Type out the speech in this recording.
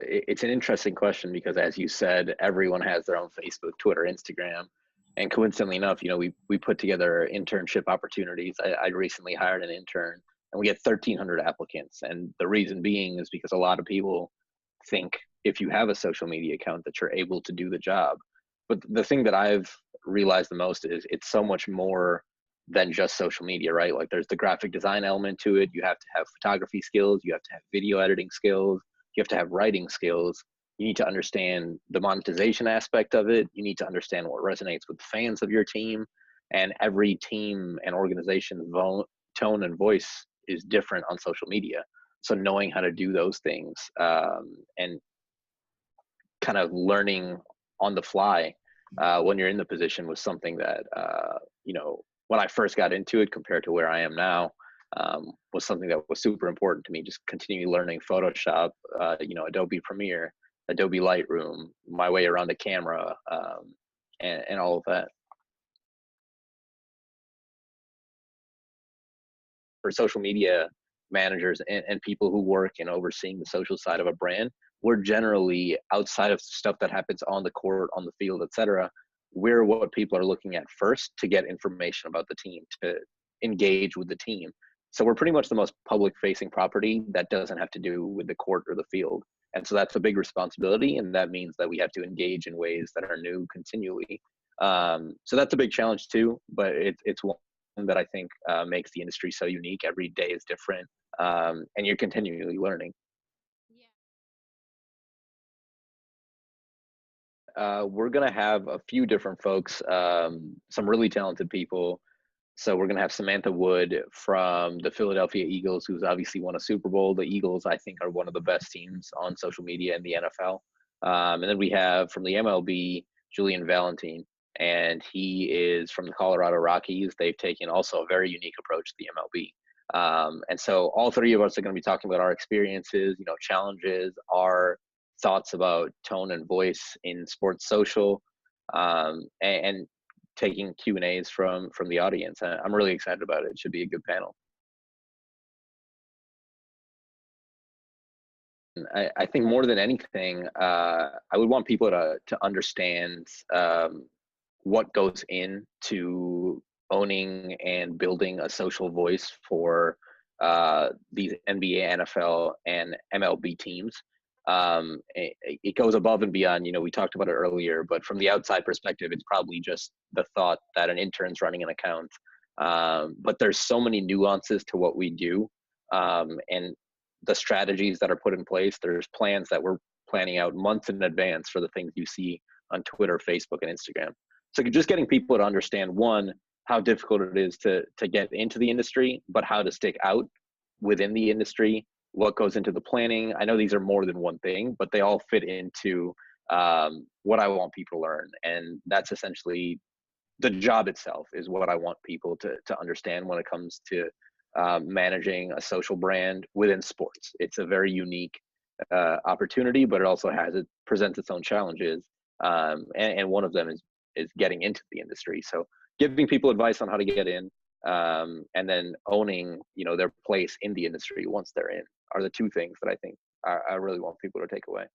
It's an interesting question because, as you said, everyone has their own Facebook, Twitter, Instagram, and coincidentally enough, we put together internship opportunities. I recently hired an intern, and we had 1,300 applicants, and the reason being is because a lot of people think if you have a social media account that you're able to do the job. But the thing that I've realized the most is it's so much more than just social media, right? Like there's the graphic design element to it. You have to have photography skills, you have to have video editing skills, you have to have writing skills. You need to understand the monetization aspect of it. You need to understand what resonates with the fans of your team. And every team and organization's tone and voice is different on social media. So knowing how to do those things and kind of learning on the fly when you're in the position was something that, when I first got into it compared to where I am now, was something that was super important to me. Just continuing learning Photoshop, Adobe Premiere, Adobe Lightroom, my way around a camera, and all of that. For social media managers and people who work in overseeing the social side of a brand, we're generally outside of stuff that happens on the court, on the field, etc. We're what people are looking at first to get information about the team, to engage with the team. So we're pretty much the most public facing property that doesn't have to do with the court or the field. And so that's a big responsibility. And that means that we have to engage in ways that are new continually. So that's a big challenge too, but it's one that I think makes the industry so unique. Every day is different, and you're continually learning. We're going to have a few different folks, some really talented people. So we're going to have Samantha Wood from the Philadelphia Eagles, who's obviously won a Super Bowl. The Eagles, I think, are one of the best teams on social media in the NFL. And then we have from the MLB, Julian Valentine, and he is from the Colorado Rockies. They've taken also a very unique approach to the MLB. And so all three of us are going to be talking about our experiences, challenges, our thoughts about tone and voice in sports social, and taking Q&As from the audience. I'm really excited about it. It should be a good panel. I think more than anything, I would want people to understand what goes into owning and building a social voice for these NBA, NFL, and MLB teams. It goes above and beyond, we talked about it earlier, but from the outside perspective, it's probably just the thought that an intern's running an account. But there's so many nuances to what we do, and the strategies that are put in place. There's plans that we're planning out months in advance for the things you see on Twitter, Facebook, and Instagram. So just getting people to understand, one, how difficult it is to get into the industry, but how to stick out within the industry, what goes into the planning. I know these are more than one thing, but they all fit into what I want people to learn. And that's essentially the job itself is what I want people to understand when it comes to managing a social brand within sports. It's a very unique opportunity, but it also presents its own challenges. And one of them is getting into the industry. So giving people advice on how to get in, and then owning, their place in the industry once they're in, are the two things that I think I really want people to take away.